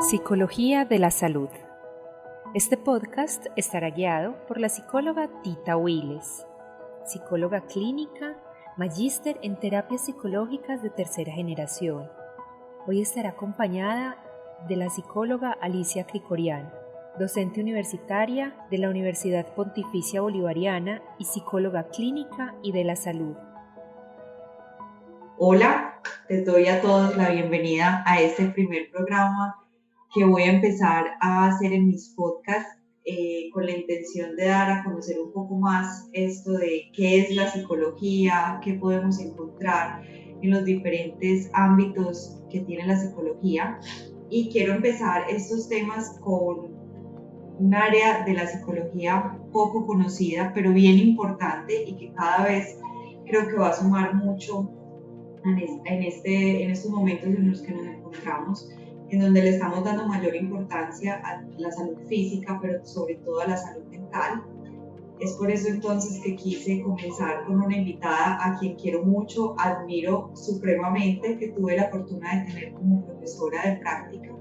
Psicología de la salud. Este podcast estará guiado por la psicóloga Tita Wiles, psicóloga clínica, magíster en terapias psicológicas de tercera generación. Hoy estará acompañada de la psicóloga Alicia Krikorian, docente universitaria de la Universidad Pontificia Bolivariana y psicóloga clínica y de la salud. Hola, les doy a todos la bienvenida a este primer programa que voy a empezar a hacer en mis podcasts con la intención de dar a conocer un poco más esto de qué es la psicología, qué podemos encontrar en los diferentes ámbitos que tiene la psicología. Y quiero empezar estos temas con un área de la psicología poco conocida, pero bien importante y que cada vez creo que va a sumar mucho en estos momentos en los que nos encontramos, en donde le estamos dando mayor importancia a la salud física, pero sobre todo a la salud mental. Es por eso entonces que quise comenzar con una invitada a quien quiero mucho, admiro supremamente, que tuve la fortuna de tener como profesora de práctica.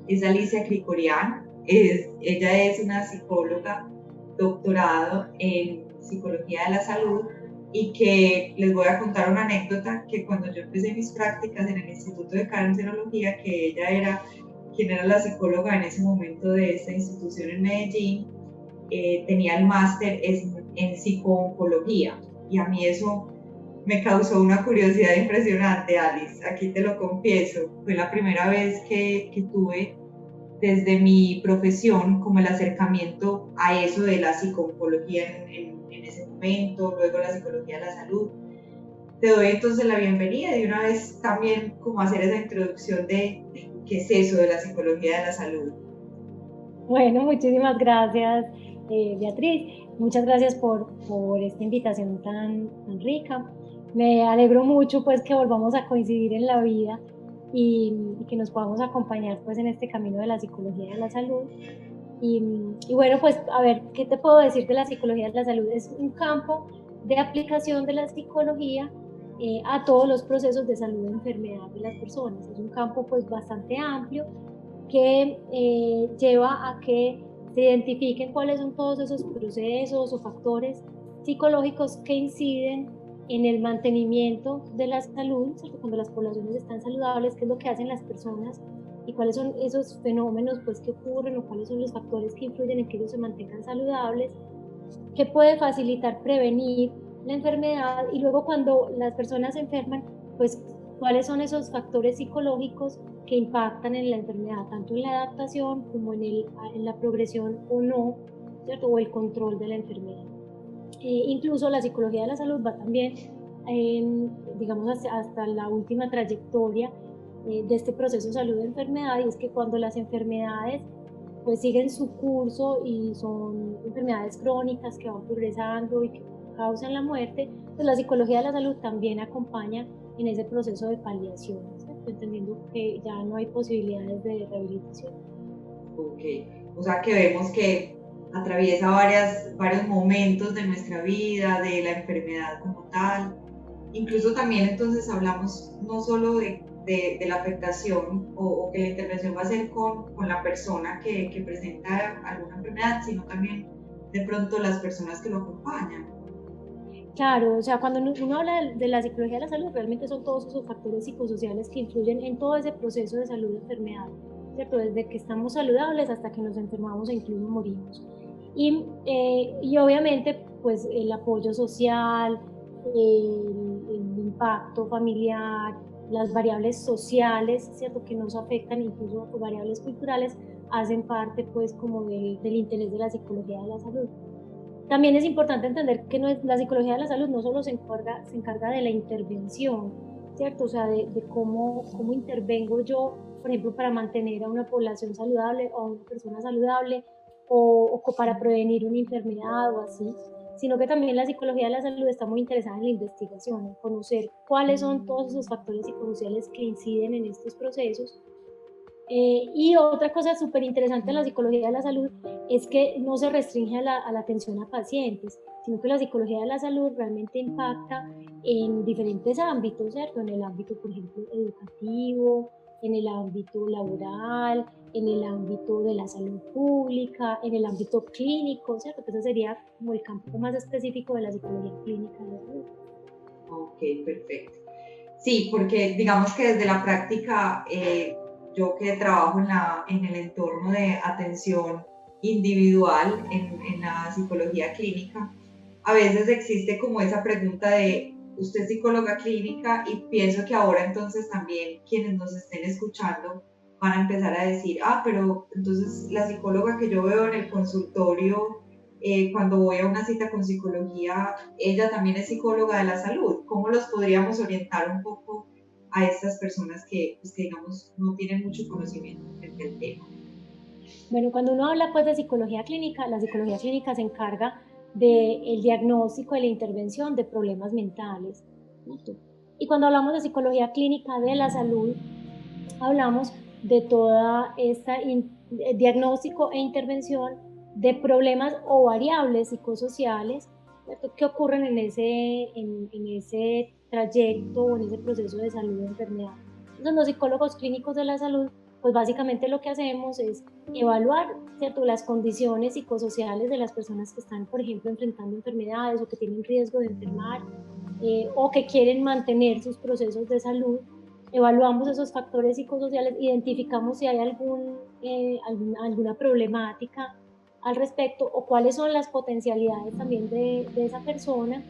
Es Alicia Krikorian. Ella es una psicóloga doctorado en psicología de la salud y que les voy a contar una anécdota que cuando yo empecé mis prácticas en el Instituto de Cancerología, que ella era quien era la psicóloga en ese momento de esta institución en Medellín, tenía el máster en psicooncología, y a mí eso me causó una curiosidad impresionante, Alice, aquí te lo confieso. Fue la primera vez que tuve desde mi profesión como el acercamiento a eso de la psicología en ese momento, luego la psicología de la salud. Te doy entonces la bienvenida y de una vez también como hacer esa introducción de qué es eso de la psicología de la salud. Bueno, muchísimas gracias, Beatriz. Muchas gracias por esta invitación tan rica. Me alegro mucho pues que volvamos a coincidir en la vida y que nos podamos acompañar pues en este camino de la psicología de la salud. Y bueno, pues a ver, ¿qué te puedo decir de la psicología de la salud? Es un campo de aplicación de la psicología a todos los procesos de salud e enfermedad de las personas. Es un campo pues bastante amplio que lleva a que se identifiquen cuáles son todos esos procesos o factores psicológicos que inciden en el mantenimiento de la salud, ¿cierto? Cuando las poblaciones están saludables, qué es lo que hacen las personas y cuáles son esos fenómenos pues, que ocurren o cuáles son los factores que influyen en que ellos se mantengan saludables, que puede facilitar prevenir la enfermedad y luego cuando las personas se enferman, pues cuáles son esos factores psicológicos que impactan en la enfermedad, tanto en la adaptación como en la progresión o no, ¿cierto? O el control de la enfermedad. Incluso la psicología de la salud va también, digamos, hasta la última trayectoria de este proceso de salud de enfermedad, y es que cuando las enfermedades pues siguen su curso y son enfermedades crónicas que van progresando y que causan la muerte, pues la psicología de la salud también acompaña en ese proceso de paliación, ¿cierto? Entendiendo que ya no hay posibilidades de rehabilitación. Ok, o sea que vemos que atraviesa varios momentos de nuestra vida, de la enfermedad como tal. Incluso también entonces hablamos no solo de la afectación o que la intervención va a ser con la persona que presenta alguna enfermedad, sino también de pronto las personas que lo acompañan. Claro, o sea, cuando uno habla de la psicología de la salud, realmente son todos esos factores psicosociales que influyen en todo ese proceso de salud y enfermedad, ¿cierto? Desde que estamos saludables hasta que nos enfermamos e incluso morimos. Y obviamente, pues el apoyo social, el impacto familiar, las variables sociales, ¿cierto? Que nos afectan, incluso variables culturales, hacen parte, pues, como del interés de la psicología de la salud. También es importante entender que la psicología de la salud no solo se encarga de la intervención, ¿cierto? O sea, de cómo intervengo yo, por ejemplo, para mantener a una población saludable o a una persona saludable o para prevenir una enfermedad o así, sino que también la psicología de la salud está muy interesada en la investigación, en conocer cuáles son todos esos factores psicosociales que inciden en estos procesos. Y otra cosa súper interesante en la psicología de la salud es que no se restringe a la atención a pacientes, sino que la psicología de la salud realmente impacta en diferentes ámbitos, ¿cierto? En el ámbito, por ejemplo, educativo, en el ámbito laboral, en el ámbito de la salud pública, en el ámbito clínico, ¿cierto? Que ese sería como el campo más específico de la psicología clínica de la salud. Ok, perfecto. Sí, porque digamos que desde la práctica, yo que trabajo en el entorno de atención individual en la psicología clínica, a veces existe como esa pregunta de, usted es psicóloga clínica, y pienso que ahora entonces también quienes nos estén escuchando van a empezar a decir, pero entonces la psicóloga que yo veo en el consultorio, cuando voy a una cita con psicología, ella también es psicóloga de la salud. ¿Cómo los podríamos orientar un poco a estas personas que, pues, que digamos no tienen mucho conocimiento frente al tema? Bueno, cuando uno habla pues de psicología clínica, la psicología clínica se encarga del diagnóstico y la intervención de problemas mentales. ¿Listo? Y cuando hablamos de psicología clínica de la salud, hablamos de toda esta diagnóstico e intervención de problemas o variables psicosociales, ¿cierto?, que ocurren en ese trayecto o en ese proceso de salud o enfermedad. Entonces, los psicólogos clínicos de la salud, pues básicamente lo que hacemos es evaluar, ¿cierto?, las condiciones psicosociales de las personas que están, por ejemplo, enfrentando enfermedades o que tienen riesgo de enfermar, o que quieren mantener sus procesos de salud. Evaluamos esos factores psicosociales, identificamos si hay alguna problemática al respecto o cuáles son las potencialidades también de esa persona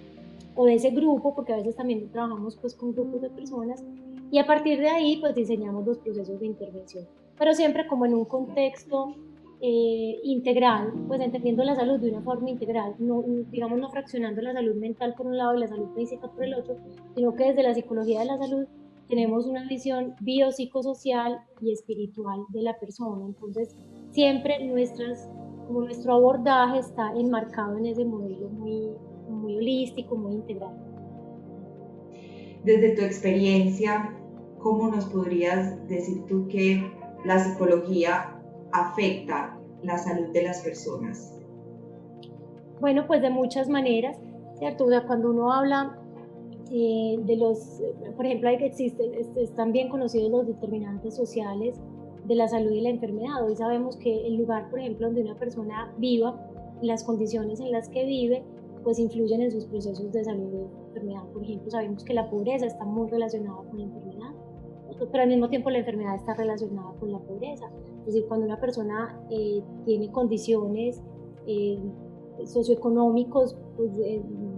o de ese grupo, porque a veces también trabajamos pues con grupos de personas, y a partir de ahí pues diseñamos los procesos de intervención, pero siempre como en un contexto integral, pues entendiendo la salud de una forma integral, no, digamos no fraccionando la salud mental por un lado y la salud física por el otro, sino que desde la psicología de la salud tenemos una visión biopsicosocial y espiritual de la persona. Entonces, siempre como nuestro abordaje está enmarcado en ese modelo muy holístico, muy integral. Desde tu experiencia, ¿cómo nos podrías decir tú que la psicología afecta la salud de las personas? Bueno, pues de muchas maneras, ¿cierto? O sea, cuando uno habla por ejemplo, están bien conocidos los determinantes sociales de la salud y la enfermedad. Hoy sabemos que el lugar, por ejemplo, donde una persona viva, las condiciones en las que vive, pues influyen en sus procesos de salud y enfermedad. Por ejemplo, sabemos que la pobreza está muy relacionada con la enfermedad, pero al mismo tiempo la enfermedad está relacionada con la pobreza. Es decir, cuando una persona tiene condiciones eh, socioeconómicos, pues,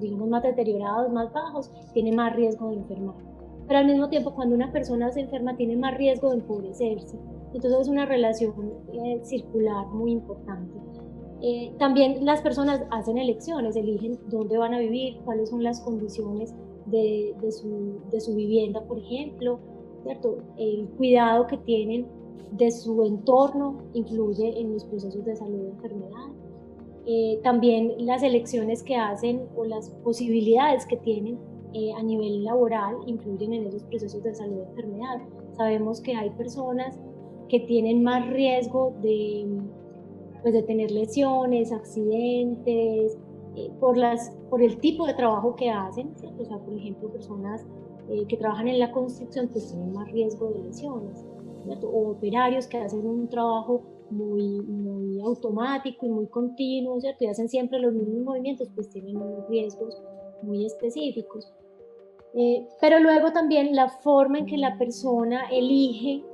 digamos, más deteriorados, más bajos, tiene más riesgo de enfermar. Pero al mismo tiempo, cuando una persona se enferma, tiene más riesgo de empobrecerse. Entonces es una relación circular muy importante. También las personas hacen elecciones, eligen dónde van a vivir, cuáles son las condiciones de su vivienda, por ejemplo, ¿cierto? El cuidado que tienen de su entorno influye en los procesos de salud y enfermedad. También las elecciones que hacen o las posibilidades que tienen a nivel laboral influyen en esos procesos de salud y enfermedad. Sabemos que hay personas que tienen más riesgo pues, de tener lesiones, accidentes, por el tipo de trabajo que hacen, ¿cierto? O sea, por ejemplo, personas que trabajan en la construcción pues tienen más riesgo de lesiones, ¿cierto? O operarios que hacen un trabajo muy automático y muy continuo, ¿cierto? Y hacen siempre los mismos movimientos, pues tienen unos riesgos muy específicos. Pero luego también la forma en que la persona elige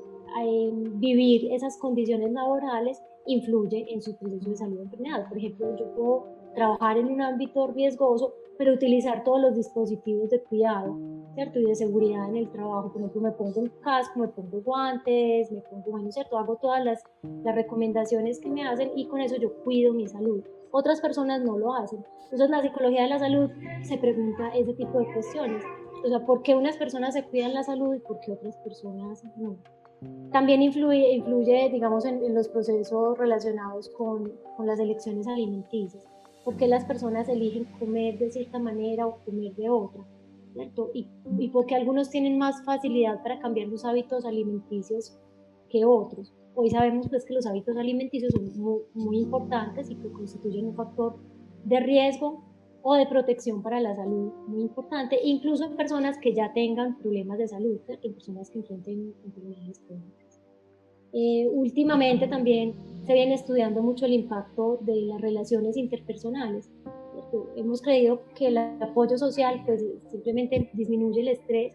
vivir esas condiciones laborales influye en su proceso de salud y enfermedad. Por ejemplo, yo puedo trabajar en un ámbito riesgoso, pero utilizar todos los dispositivos de cuidado, ¿cierto? Y de seguridad en el trabajo. Por ejemplo, me pongo un casco, me pongo guantes, me pongo, bueno, ¿cierto? Hago todas las recomendaciones que me hacen y con eso yo cuido mi salud. Otras personas no lo hacen. Entonces, la psicología de la salud se pregunta ese tipo de cuestiones. O sea, ¿por qué unas personas se cuidan la salud y por qué otras personas no? También influye digamos, en los procesos relacionados con las elecciones alimenticias. ¿Por qué las personas eligen comer de cierta manera o comer de otra? ¿Cierto? Y por qué algunos tienen más facilidad para cambiar sus hábitos alimenticios que otros. Hoy sabemos pues, que los hábitos alimenticios son muy importantes y que constituyen un factor de riesgo o de protección para la salud, muy importante, incluso en personas que ya tengan problemas de salud, ¿cierto? En personas que enfrenten enfermedades crónicas. Últimamente también se viene estudiando mucho el impacto de las relaciones interpersonales. ¿Cierto? Hemos creído que el apoyo social pues, simplemente disminuye el estrés,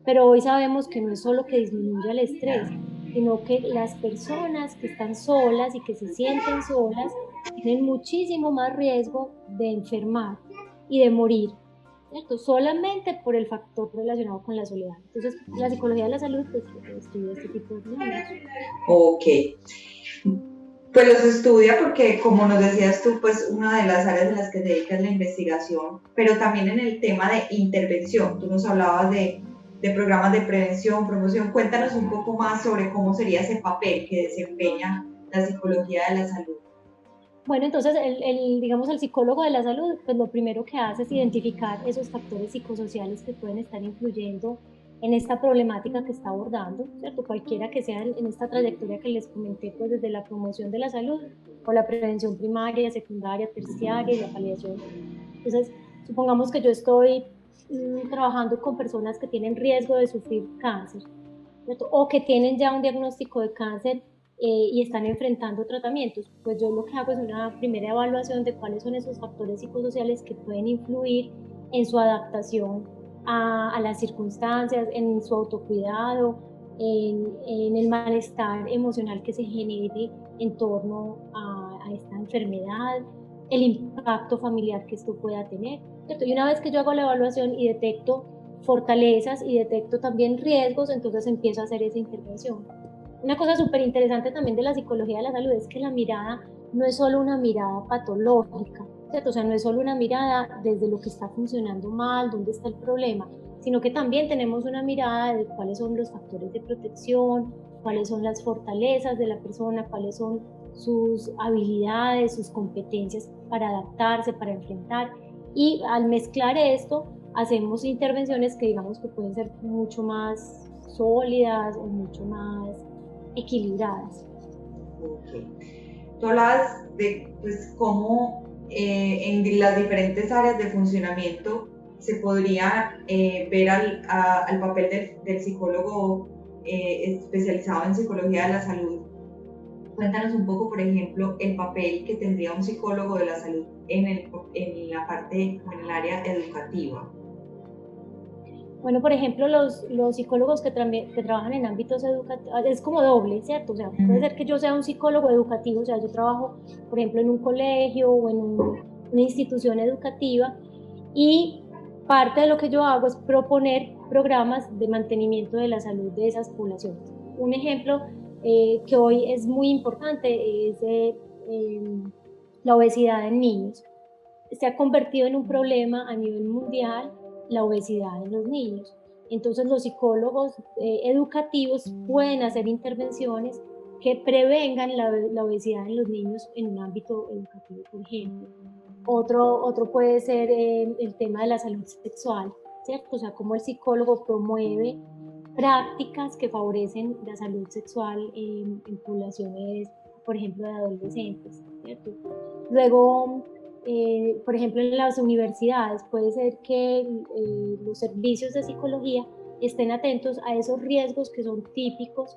pero hoy sabemos que no es solo que disminuya el estrés, sino que las personas que están solas y que se sienten solas tienen muchísimo más riesgo de enfermar y de morir, ¿cierto? Solamente por el factor relacionado con la soledad. Entonces, la psicología de la salud pues, estudia este tipo de fenómenos. Ok. Pues los estudia porque, como nos decías tú, pues una de las áreas en las que se dedica es la investigación, pero también en el tema de intervención. Tú nos hablabas de programas de prevención, promoción. Cuéntanos un poco más sobre cómo sería ese papel que desempeña la psicología de la salud. Bueno, entonces, digamos, el psicólogo de la salud, pues lo primero que hace es identificar esos factores psicosociales que pueden estar influyendo en esta problemática que está abordando, ¿cierto? Cualquiera que sea en esta trayectoria que les comenté, pues desde la promoción de la salud o la prevención primaria, secundaria, terciaria y la paliación. Entonces, supongamos que yo estoy trabajando con personas que tienen riesgo de sufrir cáncer, ¿cierto? O que tienen ya un diagnóstico de cáncer y están enfrentando tratamientos, pues yo lo que hago es una primera evaluación de cuáles son esos factores psicosociales que pueden influir en su adaptación a las circunstancias, en su autocuidado, en el malestar emocional que se genere en torno a esta enfermedad, el impacto familiar que esto pueda tener, ¿cierto? Y una vez que yo hago la evaluación y detecto fortalezas y detecto también riesgos, entonces empiezo a hacer esa intervención. Una cosa súper interesante también de la psicología de la salud es que la mirada no es solo una mirada patológica, ¿cierto? O sea, no es solo una mirada desde lo que está funcionando mal, dónde está el problema, sino que también tenemos una mirada de cuáles son los factores de protección, cuáles son las fortalezas de la persona, cuáles son sus habilidades, sus competencias para adaptarse, para enfrentar. Y al mezclar esto, hacemos intervenciones que digamos que pueden ser mucho más sólidas o mucho más equilibradas. Okay. Tú hablabas de pues, cómo en las diferentes áreas de funcionamiento se podría ver al papel del psicólogo especializado en psicología de la salud. Cuéntanos un poco, por ejemplo, el papel que tendría un psicólogo de la salud en la parte, en el área educativa. Bueno, por ejemplo, los psicólogos que trabajan en ámbitos educativos, es como doble, ¿cierto? O sea, puede ser que yo sea un psicólogo educativo, o sea, yo trabajo, por ejemplo, en un colegio o en una institución educativa y parte de lo que yo hago es proponer programas de mantenimiento de la salud de esas poblaciones. Un ejemplo que hoy es muy importante es la obesidad en niños. Se ha convertido en un problema a nivel mundial la obesidad en los niños. Entonces los psicólogos educativos pueden hacer intervenciones que prevengan la obesidad en los niños en un ámbito educativo, por ejemplo. Otro puede ser el tema de la salud sexual, ¿cierto? O sea, cómo el psicólogo promueve prácticas que favorecen la salud sexual en poblaciones, por ejemplo, de adolescentes, ¿cierto? Luego, por ejemplo, en las universidades puede ser que los servicios de psicología estén atentos a esos riesgos que son típicos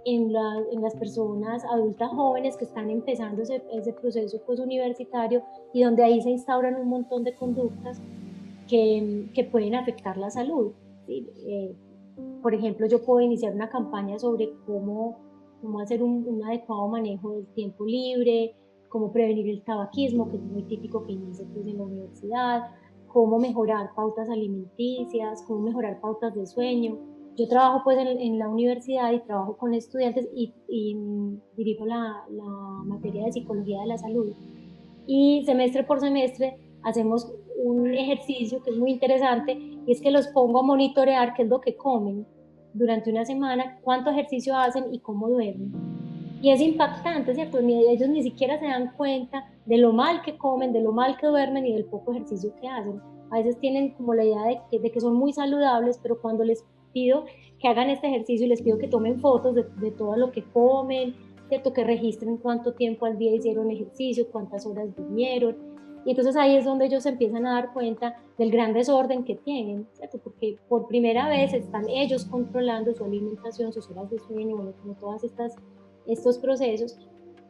en las personas adultas jóvenes que están empezando ese proceso universitario y donde ahí se instauran un montón de conductas que pueden afectar la salud, ¿sí? Por ejemplo, yo puedo iniciar una campaña sobre cómo hacer un adecuado manejo del tiempo libre, cómo prevenir el tabaquismo, que es muy típico que inicie pues, en la universidad, cómo mejorar pautas alimenticias, cómo mejorar pautas de sueño. Yo trabajo pues en la universidad y trabajo con estudiantes y dirijo la materia de psicología de la salud. Y semestre por semestre hacemos un ejercicio que es muy interesante y es que los pongo a monitorear qué es lo que comen durante una semana, cuánto ejercicio hacen y cómo duermen. Y es impactante, ¿cierto? Ellos ni siquiera se dan cuenta de lo mal que comen, de lo mal que duermen y del poco ejercicio que hacen. A veces tienen como la idea de que son muy saludables, pero cuando les pido que hagan este ejercicio y les pido que tomen fotos de todo lo que comen, ¿cierto? Que registren cuánto tiempo al día hicieron ejercicio, cuántas horas durmieron, Y entonces ahí es donde ellos se empiezan a dar cuenta del gran desorden que tienen, ¿cierto? Porque por primera vez están ellos controlando su alimentación, sus horas de sueño, bueno, como todas estos procesos,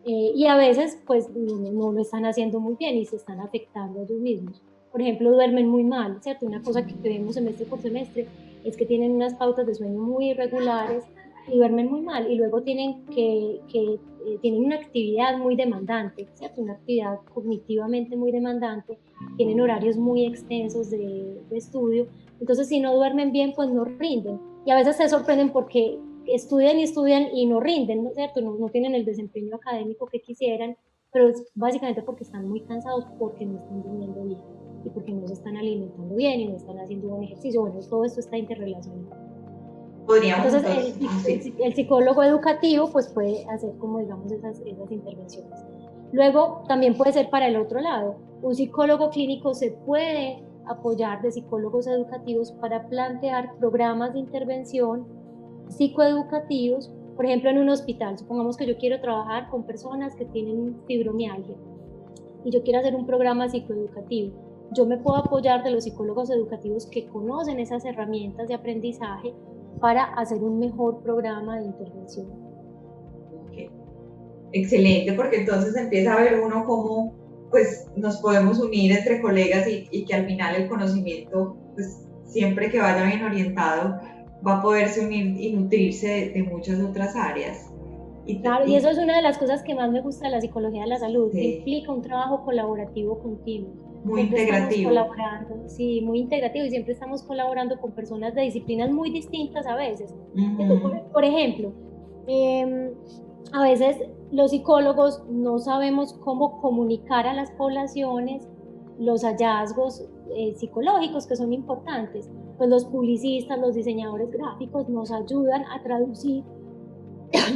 y a veces pues no lo están haciendo muy bien y se están afectando a ellos mismos. Por ejemplo, duermen muy mal, ¿cierto? Una cosa que vemos semestre por semestre es que tienen unas pautas de sueño muy irregulares y duermen muy mal, y luego tienen tienen una actividad muy demandante, ¿cierto? Una actividad cognitivamente muy demandante, tienen horarios muy extensos de estudio, entonces si no duermen bien, pues no rinden, y a veces se sorprenden porque estudian y estudian y no rinden, ¿no es cierto? No tienen el desempeño académico que quisieran, pero es básicamente porque están muy cansados, porque no están durmiendo bien y porque no se están alimentando bien y no están haciendo buen ejercicio. Bueno, todo esto está interrelacionado. Podríamos Entonces, entonces, sí. el psicólogo educativo pues puede hacer como digamos esas intervenciones. Luego, también puede ser para el otro lado. Un psicólogo clínico se puede apoyar de psicólogos educativos para plantear programas de intervención psicoeducativos, por ejemplo, en un hospital. Supongamos que yo quiero trabajar con personas que tienen fibromialgia y yo quiero hacer un programa psicoeducativo. Yo me puedo apoyar de los psicólogos educativos que conocen esas herramientas de aprendizaje para hacer un mejor programa de intervención. Okay. Excelente, porque entonces empieza a ver uno cómo pues nos podemos unir entre colegas y que al final el conocimiento, pues siempre que vaya bien orientado, va a poderse unir y nutrirse de muchas otras áreas. Claro, y eso es una de las cosas que más me gusta de la psicología de la salud, que sí, implica un trabajo colaborativo continuo. muy Siempre estamos integrativo. colaborando, sí, muy integrativo, y siempre estamos colaborando con personas de disciplinas muy distintas a veces. Por ejemplo, a veces los psicólogos no sabemos cómo comunicar a las poblaciones los hallazgos psicológicos que son importantes. Pues los publicistas, los diseñadores gráficos nos ayudan a traducir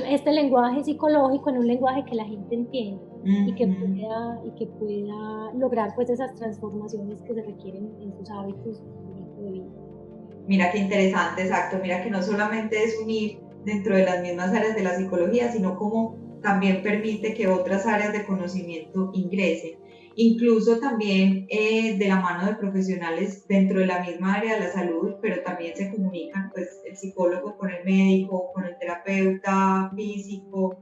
este lenguaje psicológico en un lenguaje que la gente entienda y que pueda lograr pues esas transformaciones que se requieren en sus hábitos de vida. Mira qué interesante, exacto. Mira que no solamente es unir dentro de las mismas áreas de la psicología, sino como también permite que otras áreas de conocimiento ingresen. Incluso también de la mano de profesionales dentro de la misma área de la salud, pero también se comunican pues el psicólogo con el médico, con el terapeuta físico.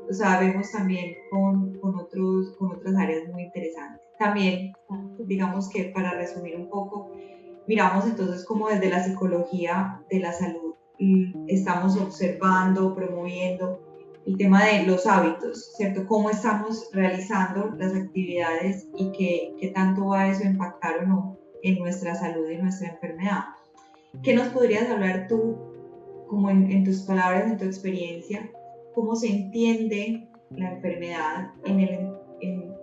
O sea, vemos también con otras áreas muy interesantes. También, digamos que para resumir un poco, miramos entonces como desde la psicología de la salud estamos observando, promoviendo el tema de los hábitos, ¿cierto? Cómo estamos realizando las actividades y qué tanto va eso a impactar o no en nuestra salud y nuestra enfermedad. ¿Qué nos podrías hablar tú, como en tus palabras, en tu experiencia, cómo se entiende la enfermedad en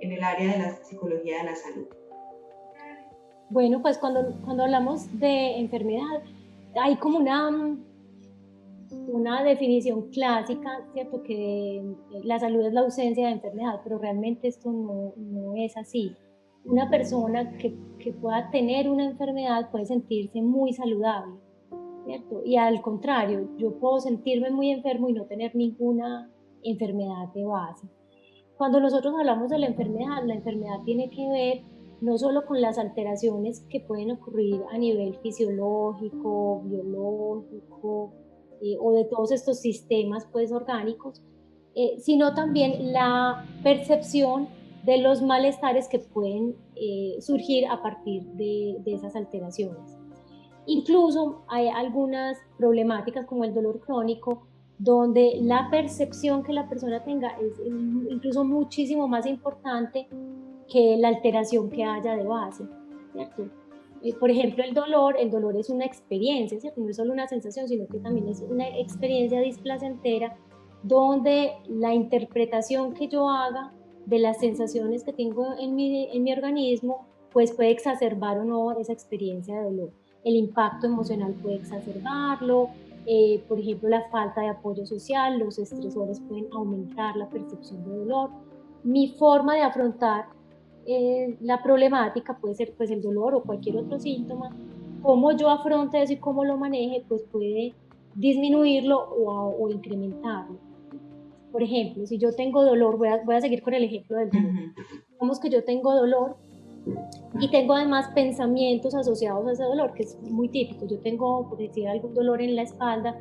el área de la psicología de la salud? Bueno, pues cuando hablamos de enfermedad, hay como una definición clásica, ¿cierto? Que la salud es la ausencia de enfermedad, pero realmente esto no es así. Una persona que pueda tener una enfermedad puede sentirse muy saludable, ¿cierto? Y al contrario, yo puedo sentirme muy enfermo y no tener ninguna enfermedad de base. Cuando nosotros hablamos de la enfermedad tiene que ver no solo con las alteraciones que pueden ocurrir a nivel fisiológico, biológico, o de todos estos sistemas pues orgánicos, sino también la percepción de los malestares que pueden surgir a partir de esas alteraciones. Incluso hay algunas problemáticas como el dolor crónico, donde la percepción que la persona tenga es incluso muchísimo más importante que la alteración que haya de base, ¿cierto? Por ejemplo, el dolor es una experiencia, ¿cierto? No es solo una sensación, sino que también es una experiencia displacentera donde la interpretación que yo haga de las sensaciones que tengo en mi organismo, pues puede exacerbar o no esa experiencia de dolor. El impacto emocional puede exacerbarlo, por ejemplo, la falta de apoyo social, los estresores pueden aumentar la percepción de dolor. Mi forma de afrontar la problemática puede ser pues el dolor o cualquier otro síntoma. Cómo yo afronte eso y cómo lo maneje, pues puede disminuirlo o incrementarlo. Por ejemplo, si yo tengo dolor, voy a seguir con el ejemplo del dolor. Digamos que yo tengo dolor Y tengo además pensamientos asociados a ese dolor, que es muy típico. Yo tengo, por decir, algún dolor en la espalda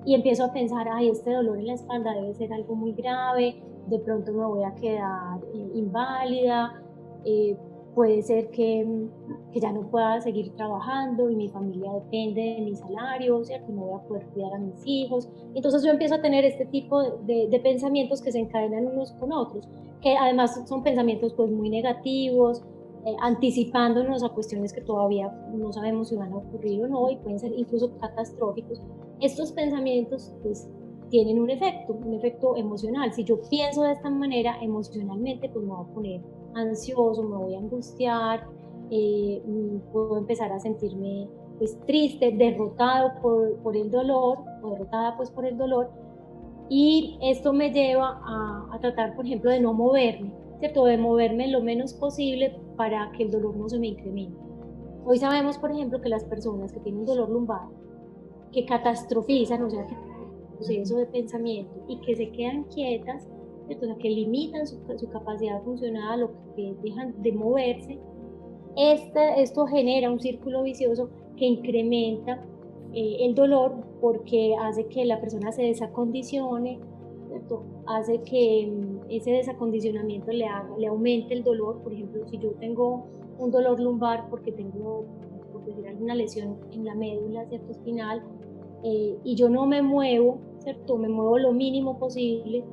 y empiezo a pensar, ay, este dolor en la espalda debe ser algo muy grave, de pronto me voy a quedar inválida, puede ser que ya no pueda seguir trabajando y mi familia depende de mi salario, ¿cierto? No voy a poder cuidar a mis hijos. Entonces yo empiezo a tener este tipo de pensamientos que se encadenan unos con otros, que además son pensamientos pues muy negativos, anticipándonos a cuestiones que todavía no sabemos si van a ocurrir o no y pueden ser incluso catastróficos. Estos pensamientos pues tienen un efecto emocional. Si yo pienso de esta manera emocionalmente, pues me voy a poner ansioso, me voy a angustiar, puedo empezar a sentirme pues triste, derrotado por el dolor, o derrotada pues por el dolor, y esto me lleva a tratar, por ejemplo, de no moverme, ¿cierto? De moverme lo menos posible para que el dolor no se me incremente. Hoy sabemos, por ejemplo, que las personas que tienen dolor lumbar, que catastrofizan, o sea, que proceso de pensamiento y que se quedan quietas, ¿cierto? O sea, que limitan su capacidad funcional o que dejan de moverse, esto genera un círculo vicioso que incrementa el dolor porque hace que la persona se desacondicione, ¿cierto? Hace que ese desacondicionamiento le aumente el dolor. Por ejemplo, si yo tengo un dolor lumbar porque tengo, por decir, alguna lesión en la médula, ¿cierto? Espinal, y yo no me muevo, ¿cierto? Me muevo lo mínimo posible,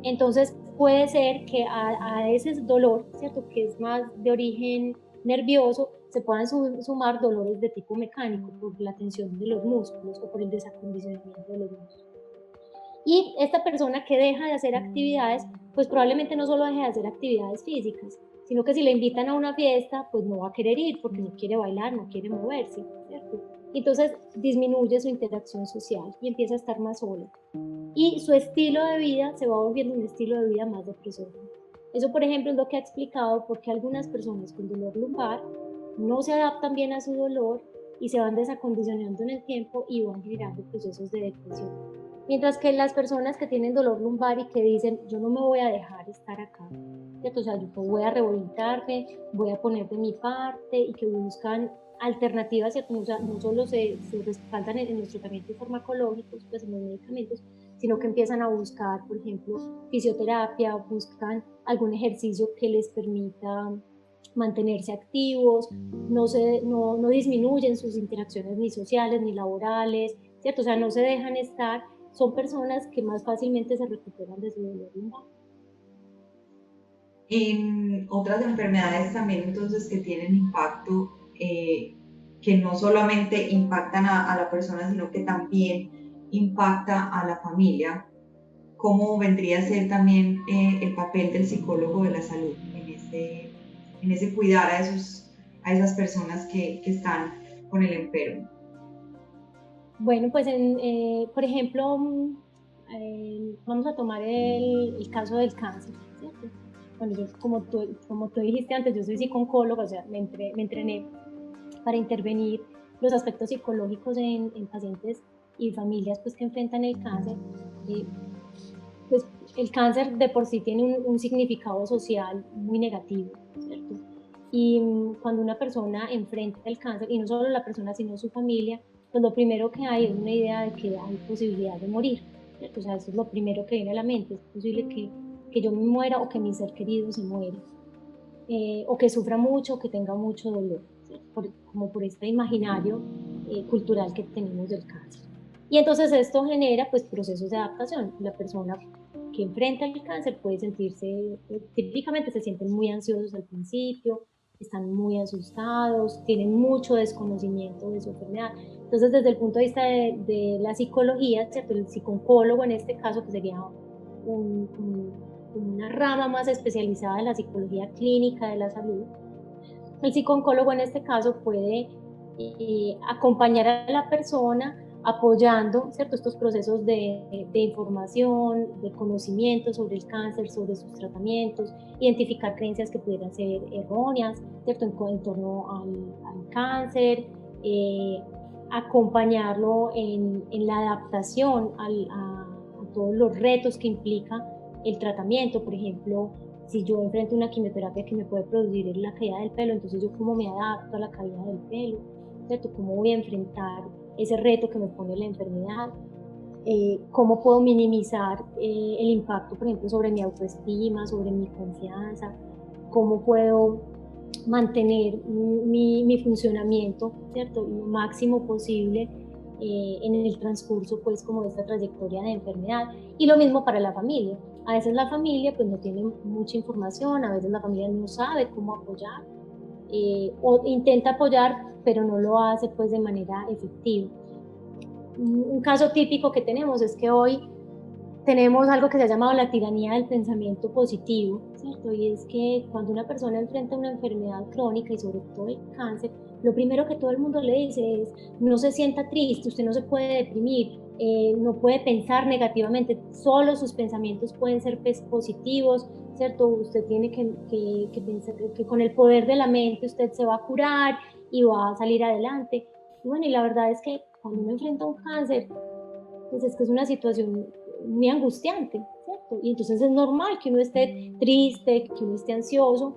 entonces puede ser que a ese dolor, ¿cierto? Que es más de origen nervioso, se puedan sumar dolores de tipo mecánico por la tensión de los músculos o por el desacondicionamiento de los músculos. Y esta persona que deja de hacer actividades, pues probablemente no solo deje de hacer actividades físicas, sino que si le invitan a una fiesta, pues no va a querer ir porque no quiere bailar, no quiere moverse, ¿cierto? Entonces disminuye su interacción social y empieza a estar más sola. Y su estilo de vida se va volviendo un estilo de vida más depresor. Eso, por ejemplo, es lo que ha explicado por qué algunas personas con dolor lumbar no se adaptan bien a su dolor y se van desacondicionando en el tiempo y van generando procesos de depresión. Mientras que las personas que tienen dolor lumbar y que dicen, yo no me voy a dejar estar acá, ¿cierto? O sea, yo voy a rehabilitarme, voy a poner de mi parte, y que buscan alternativas, ¿cierto? O sea, no solo se respaldan en los tratamientos farmacológicos, pues en los medicamentos, sino que empiezan a buscar, por ejemplo, fisioterapia, buscan algún ejercicio que les permita mantenerse activos, no disminuyen sus interacciones ni sociales ni laborales, ¿cierto? O sea, no se dejan estar, son personas que más fácilmente se recuperan de su dolor lumbar. En otras enfermedades también entonces que tienen impacto, que no solamente impactan a la persona, sino que también impacta a la familia, ¿cómo vendría a ser también el papel del psicólogo de la salud en ese cuidar a esas personas que están con el enfermo? Bueno, pues por ejemplo, vamos a tomar el caso del cáncer, ¿cierto? Bueno, yo, como tú dijiste antes, yo soy psicóloga, o sea, me entrené para intervenir los aspectos psicológicos en pacientes y familias pues, que enfrentan el cáncer. Pues el cáncer de por sí tiene un significado social muy negativo, ¿cierto? Y cuando una persona enfrenta el cáncer, y no solo la persona, sino su familia, pues lo primero que hay es una idea de que hay posibilidad de morir, ¿cierto? O sea, eso es lo primero que viene a la mente. Es posible que yo me muera o que mi ser querido se muera, o que sufra mucho o que tenga mucho dolor, como por este imaginario cultural que tenemos del cáncer. Y entonces esto genera pues procesos de adaptación. La persona que enfrenta el cáncer puede sentirse, típicamente se sienten muy ansiosos al principio, están muy asustados, tienen mucho desconocimiento de su enfermedad. Entonces, desde el punto de vista de la psicología, ¿cierto? El psicólogo en este caso, que sería una rama más especializada en la psicología clínica de la salud, el psicólogo en este caso puede acompañar a la persona apoyando, ¿cierto? Estos procesos de información, de conocimiento sobre el cáncer, sobre sus tratamientos, identificar creencias que pudieran ser erróneas, ¿cierto? En torno al cáncer, acompañarlo en la adaptación a todos los retos que implica el tratamiento. Por ejemplo, si yo enfrento una quimioterapia que me puede producir la caída del pelo, entonces yo cómo me adapto a la caída del pelo, ¿cierto? ¿Cómo voy a enfrentar ese reto que me pone la enfermedad? Cómo puedo minimizar el impacto, por ejemplo, sobre mi autoestima, sobre mi confianza, cómo puedo mantener mi funcionamiento, ¿cierto? Lo máximo posible en el transcurso, pues, como de esta trayectoria de enfermedad. Y lo mismo para la familia. A veces la familia, pues, no tiene mucha información, a veces la familia no sabe cómo apoyar, o intenta apoyar, pero no lo hace, pues, de manera efectiva. Un caso típico que tenemos es que hoy tenemos algo que se ha llamado la tiranía del pensamiento positivo, ¿cierto? Y es que cuando una persona enfrenta una enfermedad crónica y sobre todo el cáncer, lo primero que todo el mundo le dice es: no se sienta triste, usted no se puede deprimir, no puede pensar negativamente, solo sus pensamientos pueden ser positivos, ¿cierto? Usted tiene que pensar que con el poder de la mente usted se va a curar y va a salir adelante. Y bueno, y la verdad es que cuando uno enfrenta un cáncer, pues es que es una situación muy angustiante, ¿cierto? Y entonces es normal que uno esté triste, que uno esté ansioso.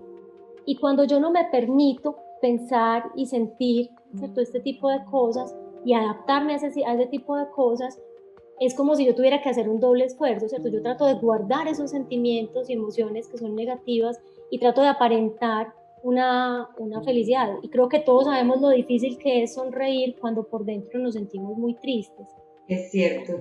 Y cuando yo no me permito pensar y sentir, ¿cierto? Este tipo de cosas y adaptarme a ese tipo de cosas, es como si yo tuviera que hacer un doble esfuerzo, ¿cierto? Yo trato de guardar esos sentimientos y emociones que son negativas y trato de aparentar una felicidad. Y creo que todos sabemos lo difícil que es sonreír cuando por dentro nos sentimos muy tristes. Es cierto,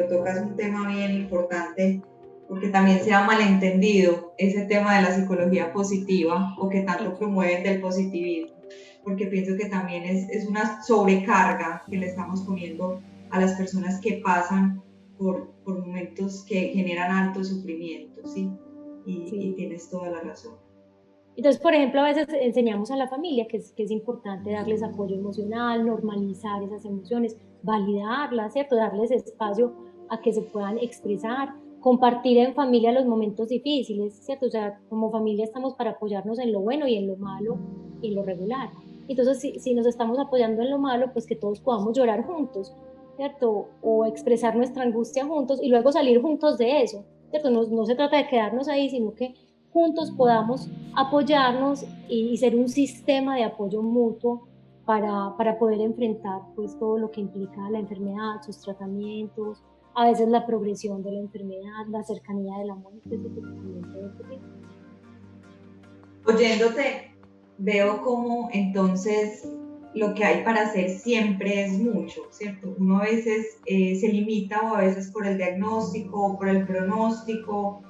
tocas un tema bien importante porque también se ha malentendido ese tema de la psicología positiva o que tanto promueven del positivismo, porque pienso que también es una sobrecarga que le estamos poniendo a las personas que pasan por momentos que generan alto sufrimiento, ¿sí? Y tienes toda la razón. Entonces, por ejemplo, a veces enseñamos a la familia que es importante darles apoyo emocional, normalizar esas emociones, validarlas, ¿cierto? Darles espacio a que se puedan expresar, compartir en familia los momentos difíciles, ¿cierto? O sea, como familia estamos para apoyarnos en lo bueno y en lo malo y en lo regular. Entonces, si nos estamos apoyando en lo malo, pues que todos podamos llorar juntos, ¿cierto? O expresar nuestra angustia juntos y luego salir juntos de eso, ¿cierto? No se trata de quedarnos ahí, sino que juntos podamos apoyarnos y ser un sistema de apoyo mutuo para poder enfrentar, pues, todo lo que implica la enfermedad, sus tratamientos, a veces la progresión de la enfermedad, la cercanía de la muerte. Oyéndote, veo como entonces lo que hay para hacer siempre es mucho, ¿cierto? Uno a veces se limita o a veces por el diagnóstico o por el pronóstico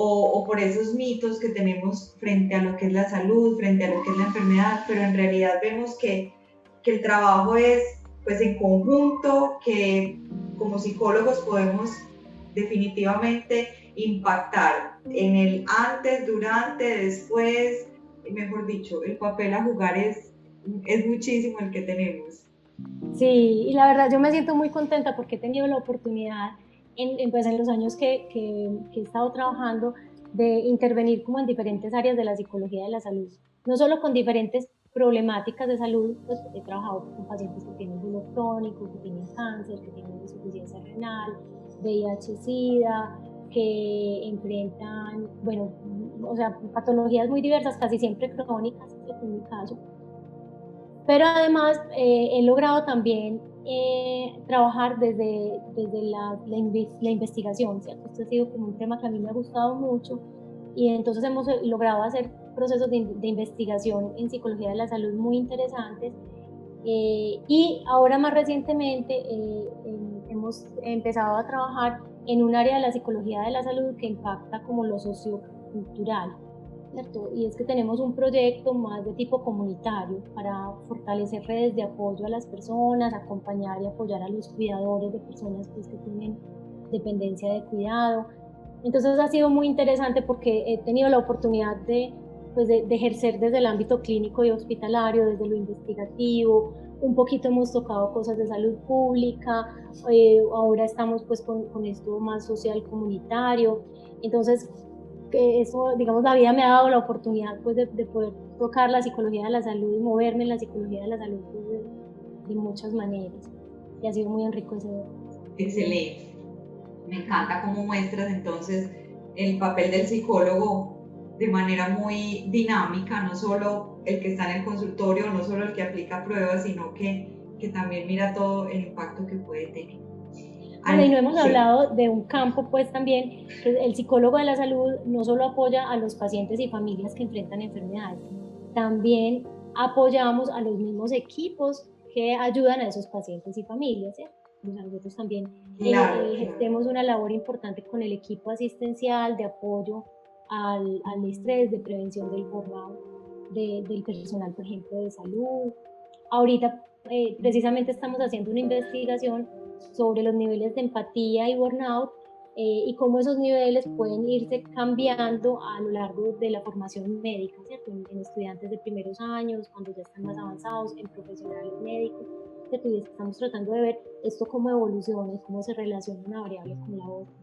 o por esos mitos que tenemos frente a lo que es la salud, frente a lo que es la enfermedad, pero en realidad vemos que el trabajo es pues en conjunto, que como psicólogos podemos definitivamente impactar en el antes, durante, después, mejor dicho, el papel a jugar es muchísimo el que tenemos. Sí, y la verdad yo me siento muy contenta porque he tenido la oportunidad pues, en los años que he estado trabajando de intervenir como en diferentes áreas de la psicología de la salud, no solo con diferentes problemáticas de salud, pues he trabajado con pacientes que tienen dolor crónico, que tienen cáncer, que tienen insuficiencia renal, VIH, SIDA, que enfrentan, bueno, o sea, patologías muy diversas, casi siempre crónicas, en mi caso. Pero además he logrado también trabajar desde la investigación, ¿cierto? Esto ha sido como un tema que a mí me ha gustado mucho y entonces hemos logrado hacer procesos de investigación en psicología de la salud muy interesantes. Y ahora más recientemente hemos empezado a trabajar en un área de la psicología de la salud que impacta como lo sociocultural, ¿cierto? Y es que tenemos un proyecto más de tipo comunitario para fortalecer redes de apoyo a las personas, acompañar y apoyar a los cuidadores de personas pues, que tienen dependencia de cuidado. Entonces ha sido muy interesante porque he tenido la oportunidad pues de ejercer desde el ámbito clínico y hospitalario, desde lo investigativo. Un poquito hemos tocado cosas de salud pública, ahora estamos pues con esto más social comunitario. Entonces que eso, digamos, la vida me ha dado la oportunidad pues de poder tocar la psicología de la salud y moverme en la psicología de la salud pues, de muchas maneras, y ha sido muy enriquecedor. Excelente, me encanta cómo muestras entonces el papel del psicólogo de manera muy dinámica, no solo el que está en el consultorio, no solo el que aplica pruebas, sino que también mira todo el impacto que puede tener. Bueno, y no hemos hablado de un campo, pues también, que el psicólogo de la salud no solo apoya a los pacientes y familias que enfrentan enfermedades, también apoyamos a los mismos equipos que ayudan a esos pacientes y familias, ¿sí? Nosotros también ejercemos una labor importante con el equipo asistencial de apoyo al estrés, de prevención del burnout del personal, por ejemplo, de salud. Ahorita precisamente estamos haciendo una investigación sobre los niveles de empatía y burnout y cómo esos niveles pueden irse cambiando a lo largo de la formación médica, ¿cierto? En estudiantes de primeros años, cuando ya están más avanzados, en profesionales médicos, ¿cierto? Y estamos tratando de ver esto cómo evoluciona y cómo se relaciona una variable con la otra.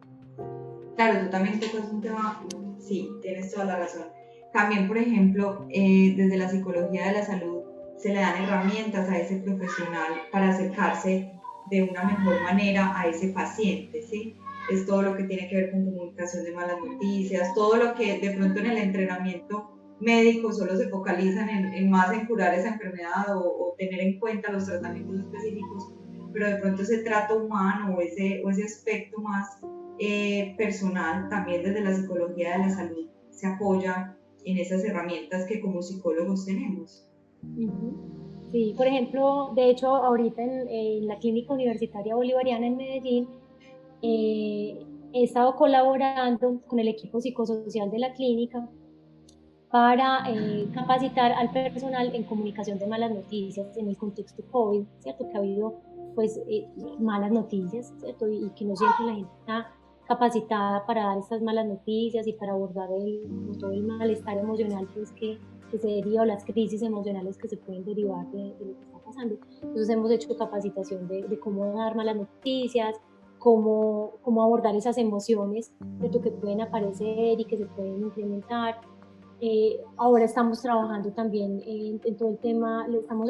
Claro, tú también tocas un tema, sí, tienes toda la razón. También, por ejemplo, desde la psicología de la salud se le dan herramientas a ese profesional para acercarse de una mejor manera a ese paciente, ¿sí? Es todo lo que tiene que ver con comunicación de malas noticias, todo lo que de pronto en el entrenamiento médico solo se focalizan en más en curar esa enfermedad o tener en cuenta los tratamientos específicos, pero de pronto ese trato humano o ese aspecto más personal, también desde la psicología de la salud, se apoya en esas herramientas que como psicólogos tenemos. Sí, por ejemplo, de hecho, ahorita en la Clínica Universitaria Bolivariana en Medellín, he estado colaborando con el equipo psicosocial de la clínica para capacitar al personal en comunicación de malas noticias en el contexto COVID, ¿cierto? Que ha habido pues malas noticias, ¿cierto? Y que no siempre la gente está capacitada para dar estas malas noticias y para abordar todo el malestar emocional pues, que se deriva, o las crisis emocionales que se pueden derivar de lo que está pasando. Entonces hemos hecho capacitación de cómo dar malas noticias, cómo abordar esas emociones, ¿cierto? Que pueden aparecer y que se pueden incrementar. Ahora estamos trabajando también en todo el tema, le estamos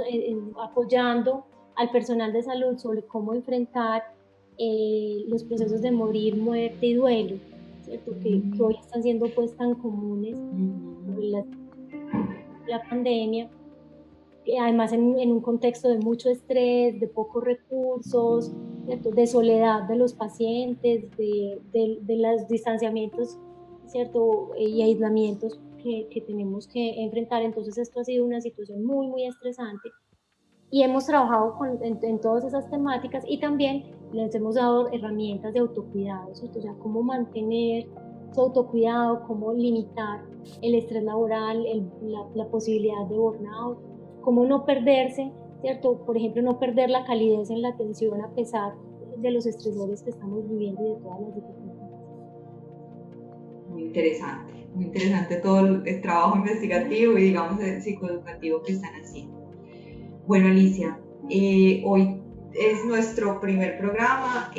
apoyando al personal de salud sobre cómo enfrentar los procesos de morir, muerte y duelo, ¿cierto? Que hoy están siendo pues tan comunes por la pandemia, además en un contexto de mucho estrés, de pocos recursos, ¿cierto? De soledad de los pacientes, de los distanciamientos, ¿cierto? Y aislamientos que tenemos que enfrentar. Entonces esto ha sido una situación muy, muy estresante y hemos trabajado en todas esas temáticas y también les hemos dado herramientas de autocuidado, ¿cierto? O sea, cómo mantener su autocuidado, cómo limitar el estrés laboral, la posibilidad de burnout, cómo no perderse, ¿cierto? Por ejemplo, no perder la calidez en la atención a pesar de los estresores que estamos viviendo y de todas las dificultades. Muy interesante todo el trabajo investigativo y digamos el psicoeducativo que están haciendo. Bueno, Alicia, hoy es nuestro primer programa.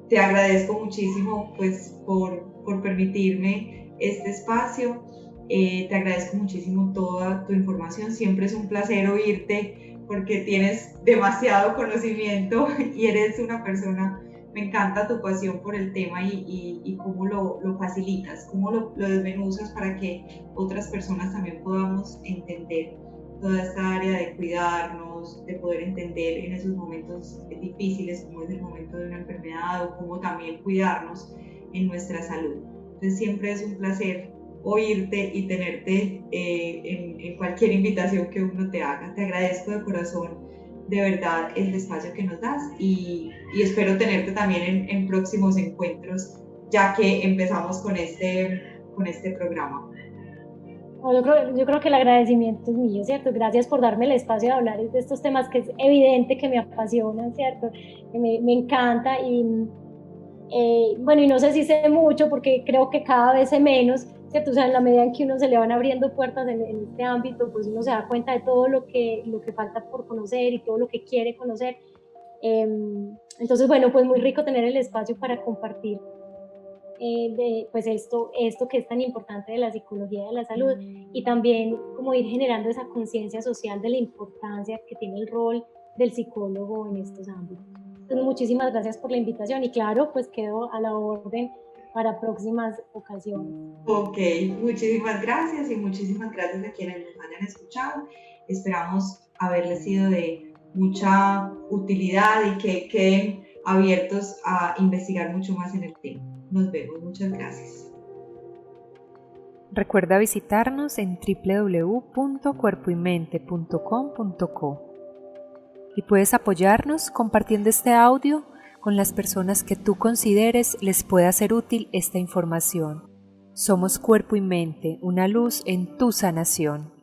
Te agradezco muchísimo pues, por permitirme este espacio. Te agradezco muchísimo toda tu información. Siempre es un placer oírte porque tienes demasiado conocimiento y eres una persona, me encanta tu pasión por el tema y cómo lo facilitas, cómo lo desmenuzas para que otras personas también podamos entender toda esta área de cuidarnos, de poder entender en esos momentos difíciles como es el momento de una enfermedad o cómo también cuidarnos en nuestra salud. Entonces siempre es un placer oírte y tenerte en cualquier invitación que uno te haga. Te agradezco de corazón, de verdad, el espacio que nos das y espero tenerte también en próximos encuentros, ya que empezamos con este programa. Yo creo que el agradecimiento es mío, ¿cierto? Gracias por darme el espacio de hablar de estos temas que es evidente que me apasionan, ¿cierto? Que me encanta y bueno, y no sé si sé mucho porque creo que cada vez sé menos, ¿cierto? O sea, en la medida en que uno se le van abriendo puertas en este ámbito, pues uno se da cuenta de todo lo que falta por conocer y todo lo que quiere conocer. Entonces, bueno, pues muy rico tener el espacio para compartir pues esto que es tan importante de la psicología de la salud y también como ir generando esa conciencia social de la importancia que tiene el rol del psicólogo en estos ámbitos. Entonces, muchísimas gracias por la invitación y claro, pues quedo a la orden para próximas ocasiones. Ok, muchísimas gracias y muchísimas gracias a quienes nos hayan escuchado. Esperamos haberles sido de mucha utilidad y que queden abiertos a investigar mucho más en el tema. Nos vemos, muchas gracias. Recuerda visitarnos en www.cuerpoymente.com.co y puedes apoyarnos compartiendo este audio con las personas que tú consideres les pueda ser útil esta información. Somos Cuerpo y Mente, una luz en tu sanación.